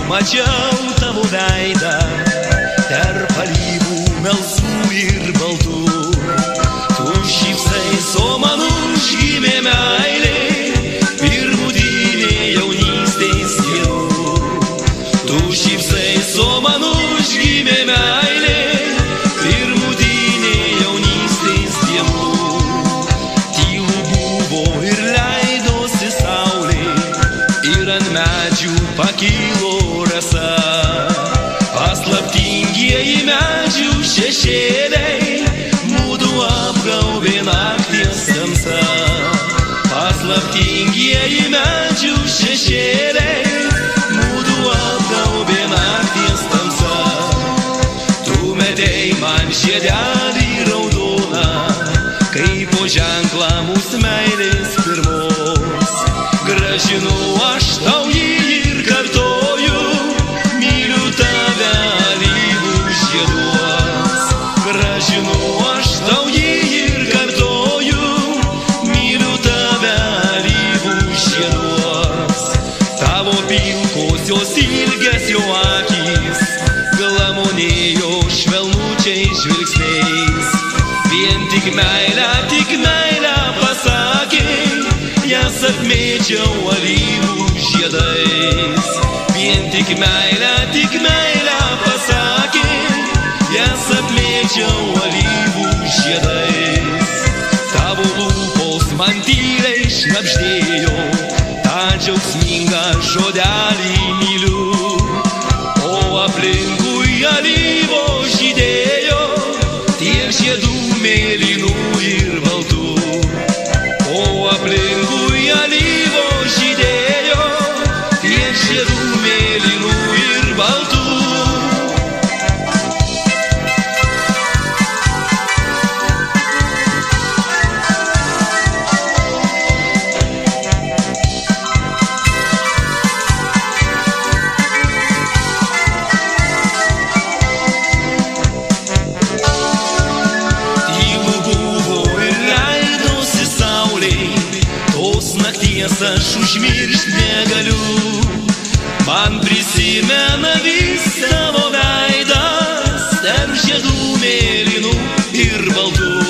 mačiau tavo veidą tarp alyvų melsvų ir baltų. Tu šypsais, o man užgimė meilė pirmutinė jaunystės dienų. Tu šypsais, o man užgimė meilė pirmutinė jaunystės dienų. Tylu buvo ir leidosi saulė ir ant medžių pakilo rasa. Paslaptingieji medžių šešėliai mūdu apgaubė nakties tamsa. Paslaptingieji medžių šešėliai mūdu apgaubė nakties tamsa. Tu metei man žiedelį raudoną, kaip po ženklą mūsų meilės pirmos. Grąžinu aš tau jį ir kartoju, myliu tave alyvų žieduos. Grąžinu aš tau jį ir kartoju, myliu tave alyvų žieduos. Tavo pilkosios ilgesio akys glamonėjo švelnučiais žvilgsniais. Vien tik meilę pasakė, jas apmėčiau alyvų žiedais. Vien tik meilę pasakė, jas apmėčiau alyvų žiedais. Tavo lūpos man tyliai šnabždėjo tą džiaugsmingą žodelį myliu. O aplinkui alyvo žydėjo tiek žiedų mėlynų ir baltų. O aplinkui alyvo žydėjo tiek žiedų mėlynų ir baltų. Aš užmiršt negaliu, man prisimena vis tavo veidas tarp žiedų mėlynų ir baltų.